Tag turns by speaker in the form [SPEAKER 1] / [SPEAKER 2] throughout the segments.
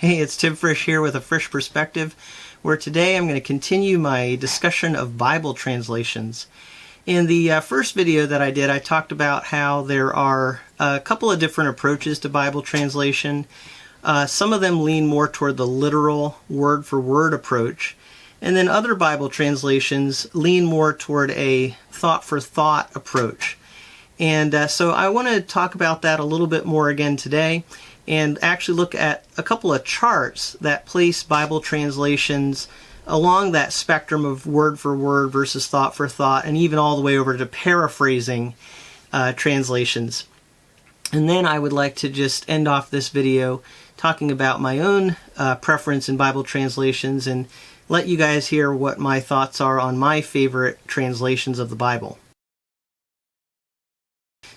[SPEAKER 1] Hey, it's Tim Frisch here with a Frisch Perspective, where today I'm going to continue my discussion of Bible translations. In the first video that I did, I talked about how there are a couple of different approaches to Bible translation. Some of them lean more toward the literal word-for-word approach, and then other Bible translations lean more toward a thought-for-thought approach. And so I want to talk about that a little bit more again today, and actually look at a couple of charts that place Bible translations along that spectrum of word for word versus thought for thought, and even all the way over to paraphrasing translations. And then I would like to just end off this video talking about my own preference in Bible translations and let you guys hear what my thoughts are on my favorite translations of the Bible.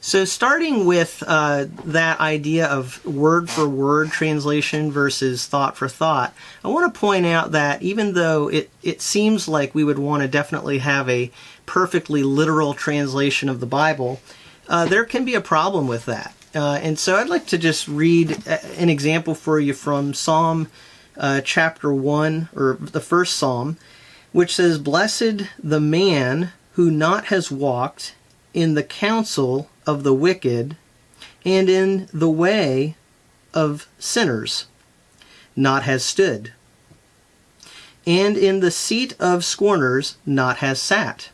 [SPEAKER 1] So starting with that idea of word-for-word translation versus thought-for-thought, I want to point out that even though it seems like we would want to definitely have a perfectly literal translation of the Bible, there can be a problem with that. And so I'd like to just read an example for you from Psalm chapter 1, or the first Psalm, which says, "Blessed the man who not has walked in the counsel of the wicked, and in the way of sinners not has stood, and in the seat of scorners not has sat."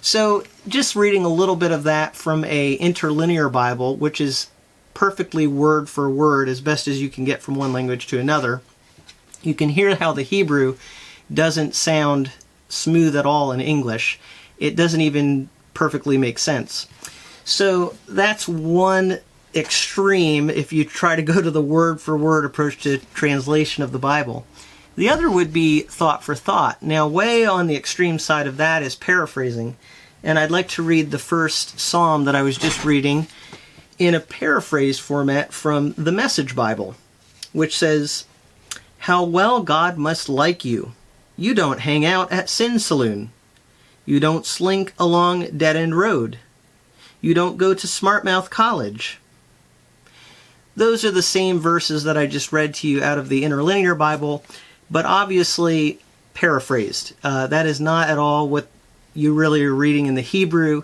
[SPEAKER 1] So just reading a little bit of that from a interlinear Bible, which is perfectly word for word as best as you can get from one language to another, you can hear how the Hebrew doesn't sound smooth at all in English. It doesn't even perfectly make sense. So that's one extreme if you try to go to the word-for-word approach to translation of the Bible. The other would be thought for thought. Now, way on the extreme side of that is paraphrasing. And I'd like to read the first psalm that I was just reading in a paraphrase format from the Message Bible, which says, "How well God must like you. You don't hang out at Sin Saloon. You don't slink along dead-end road. You don't go to Smartmouth College." Those are the same verses that I just read to you out of the Interlinear Bible, but obviously paraphrased. That is not at all what you really are reading in the Hebrew.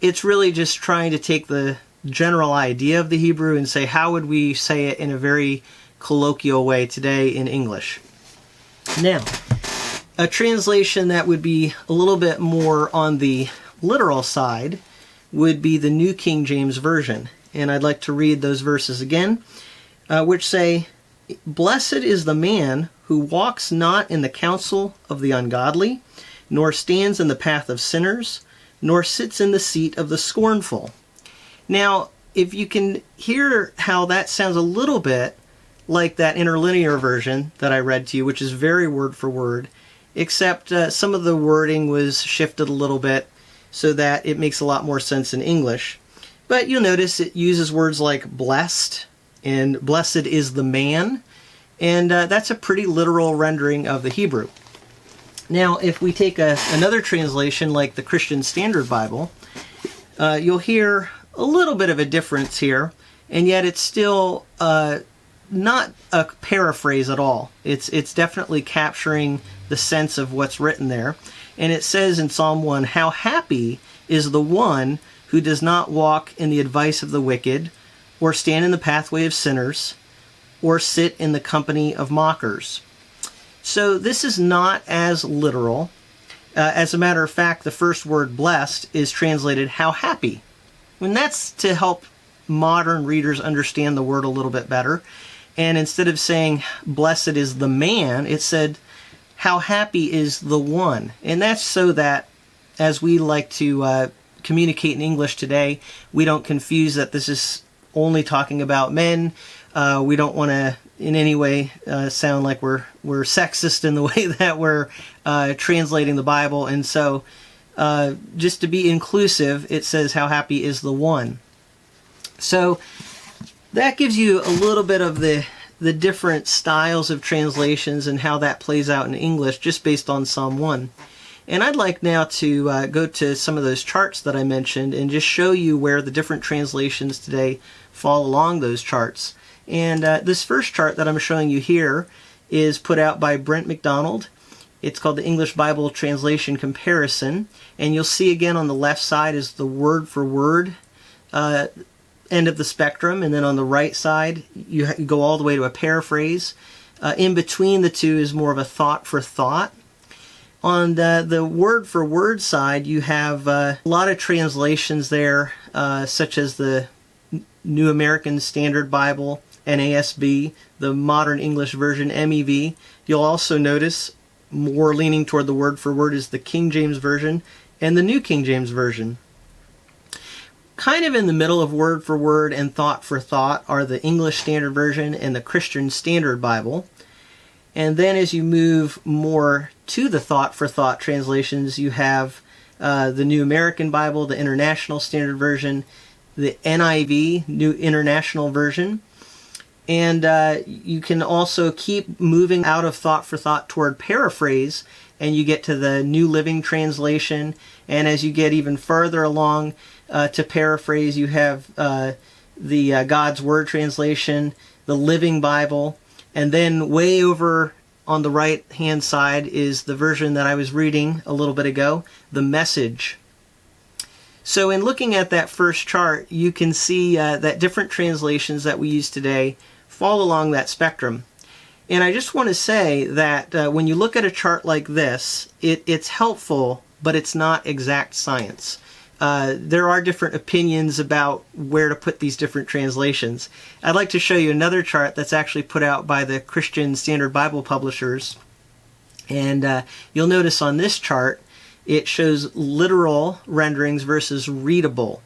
[SPEAKER 1] It's really just trying to take the general idea of the Hebrew and say, how would we say it in a very colloquial way today in English? Now, a translation that would be a little bit more on the literal side would be the New King James Version. And I'd like to read those verses again, which say, "Blessed is the man who walks not in the counsel of the ungodly, nor stands in the path of sinners, nor sits in the seat of the scornful." Now, if you can hear how that sounds a little bit like that interlinear version that I read to you, which is very word for word, except some of the wording was shifted a little bit so that it makes a lot more sense in English. But you'll notice it uses words like blessed and blessed is the man, and that's a pretty literal rendering of the Hebrew. Now, if we take another translation like the Christian Standard Bible, you'll hear a little bit of a difference here, and yet it's still not a paraphrase at all. It's definitely capturing the sense of what's written there. And it says in Psalm 1, "How happy is the one who does not walk in the advice of the wicked, or stand in the pathway of sinners, or sit in the company of mockers." So this is not as literal. As a matter of fact, the first word blessed is translated how happy. And that's to help modern readers understand the word a little bit better. And instead of saying blessed is the man, it said how happy is the one. And that's so that as we like to communicate in English today, we don't confuse that this is only talking about men. We don't want to in any way sound like we're sexist in the way that we're translating the Bible. And so just to be inclusive, it says how happy is the one. So that gives you a little bit of the different styles of translations and how that plays out in English just based on Psalm 1. And I'd like now to go to some of those charts that I mentioned and just show you where the different translations today fall along those charts. And this first chart that I'm showing you here is put out by Brent McDonald. It's called the English Bible Translation Comparison. And you'll see again on the left side is the word for word end of the spectrum. And then on the right side, you go all the way to a paraphrase. In between the two is more of a thought for thought. On the word for word side, you have a lot of translations there, such as the New American Standard Bible, NASB, the Modern English Version, MEV. You'll also notice more leaning toward the word for word is the King James Version and the New King James Version. Kind of in the middle of word for word and thought for thought are the English Standard Version and the Christian Standard Bible. And then as you move more to the thought for thought translations, you have the New American Bible, the International Standard Version, the NIV, New International Version. And you can also keep moving out of thought for thought toward paraphrase, and you get to the New Living Translation. And as you get even further along to paraphrase, you have the God's Word translation, the Living Bible, and then way over on the right-hand side is the version that I was reading a little bit ago, the Message. So in looking at that first chart, you can see that different translations that we use today fall along that spectrum. And I just want to say that when you look at a chart like this, it's helpful, but it's not exact science. There are different opinions about where to put these different translations. I'd like to show you another chart that's actually put out by the Christian Standard Bible publishers. And you'll notice on this chart, it shows literal renderings versus readable.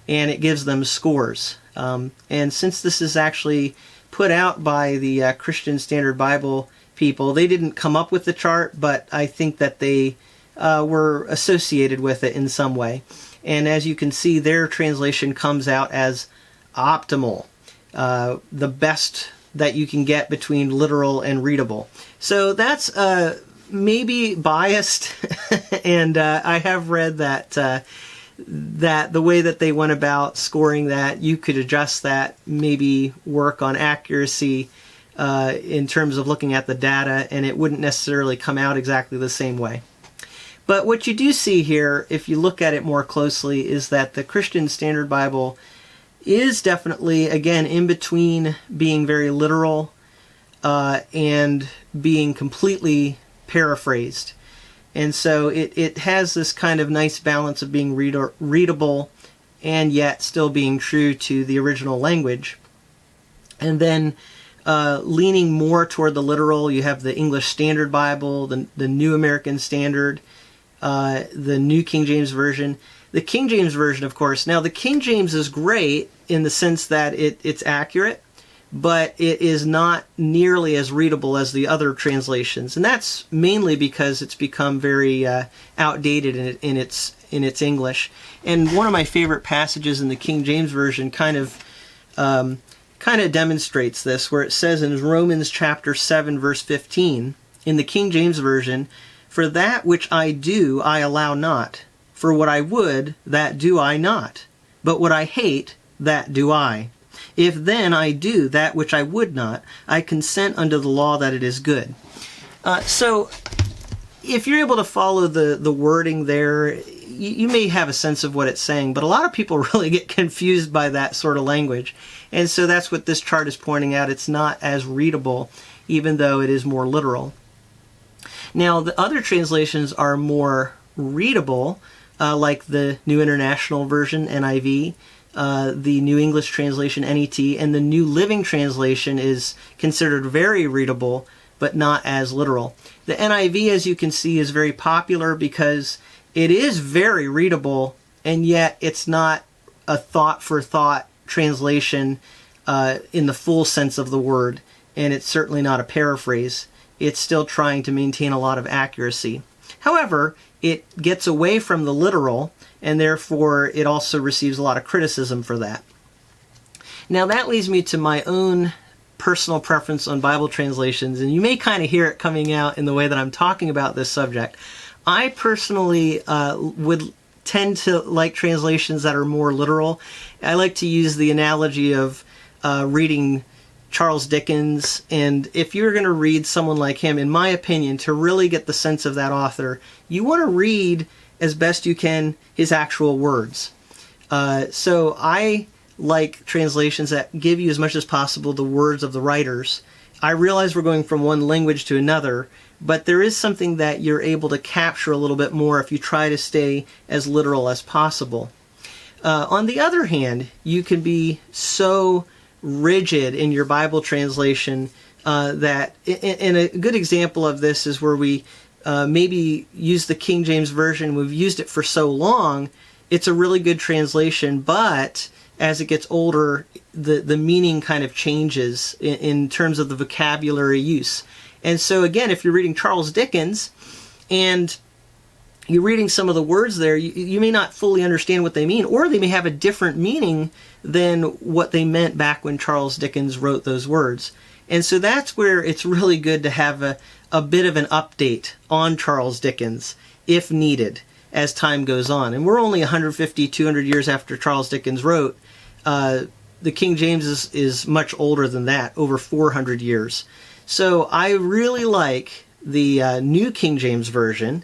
[SPEAKER 1] And it gives them scores. And since this is actually put out by the Christian Standard Bible people, they didn't come up with the chart, but I think that they were associated with it in some way. And as you can see, their translation comes out as optimal, the best that you can get between literal and readable. So that's maybe biased, and I have read that that the way that they went about scoring that, you could adjust that, maybe work on accuracy in terms of looking at the data, and it wouldn't necessarily come out exactly the same way. But what you do see here, if you look at it more closely, is that the Christian Standard Bible is definitely, again, in between being very literal and being completely paraphrased. And so it has this kind of nice balance of being readable and yet still being true to the original language. And then leaning more toward the literal, you have the English Standard Bible, the New American Standard, the New King James Version. The King James Version, of course. Now, the King James is great in the sense that it's accurate, but it is not nearly as readable as the other translations. And that's mainly because it's become very outdated in its English. And one of my favorite passages in the King James Version kind of demonstrates this, where it says in Romans chapter 7, verse 15, in the King James Version, "For that which I do, I allow not. For what I would, that do I not. But what I hate, that do I. If then I do that which I would not, I consent unto the law that it is good." So if you're able to follow the wording there, you may have a sense of what it's saying, but a lot of people really get confused by that sort of language. And so that's what this chart is pointing out. It's not as readable, even though it is more literal. Now, the other translations are more readable, like the New International Version, NIV, the New English Translation, NET, and the New Living Translation is considered very readable, but not as literal. The NIV, as you can see, is very popular because it is very readable, and yet it's not a thought-for-thought translation in the full sense of the word, and it's certainly not a paraphrase. It's still trying to maintain a lot of accuracy. However, it gets away from the literal, and therefore it also receives a lot of criticism for that. Now that leads me to my own personal preference on Bible translations, and you may kind of hear it coming out in the way that I'm talking about this subject. I personally would tend to like translations that are more literal. I like to use the analogy of reading Charles Dickens, and if you're going to read someone like him, in my opinion, to really get the sense of that author, you want to read as best you can his actual words. So I like translations that give you as much as possible the words of the writers. I realize we're going from one language to another, but there is something that you're able to capture a little bit more if you try to stay as literal as possible. On the other hand, you can be so rigid in your Bible translation that, and a good example of this is where we maybe use the King James Version. We've used it for so long, it's a really good translation, but as it gets older, the meaning kind of changes in terms of the vocabulary use. And so again, if you're reading Charles Dickens and you're reading some of the words there, you may not fully understand what they mean, or they may have a different meaning than what they meant back when Charles Dickens wrote those words. And so that's where it's really good to have a bit of an update on Charles Dickens, if needed, as time goes on. And we're only 150, 200 years after Charles Dickens wrote. The King James is much older than that, over 400 years. So I really like the New King James Version,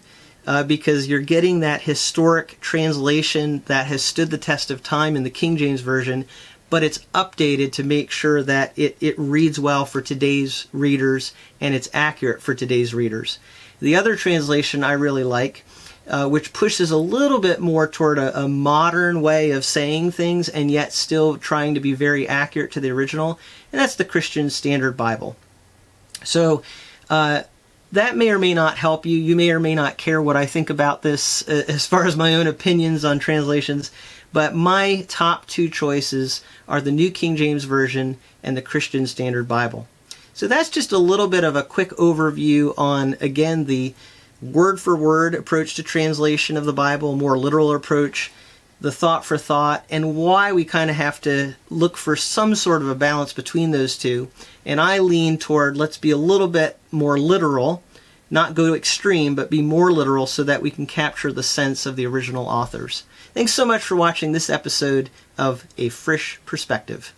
[SPEAKER 1] because you're getting that historic translation that has stood the test of time in the King James Version, but it's updated to make sure that it reads well for today's readers and it's accurate for today's readers. The other translation I really like, which pushes a little bit more toward a modern way of saying things and yet still trying to be very accurate to the original, and that's the Christian Standard Bible. So that may or may not help you. You may or may not care what I think about this as far as my own opinions on translations, but my top two choices are the New King James Version and the Christian Standard Bible. So that's just a little bit of a quick overview on, again, the word-for-word approach to translation of the Bible, a more literal approach, the thought-for-thought, and why we kind of have to look for some sort of a balance between those two. And I lean toward, let's be a little bit more literal, not go to extreme, but be more literal so that we can capture the sense of the original authors. Thanks so much for watching this episode of A Frisch Perspective.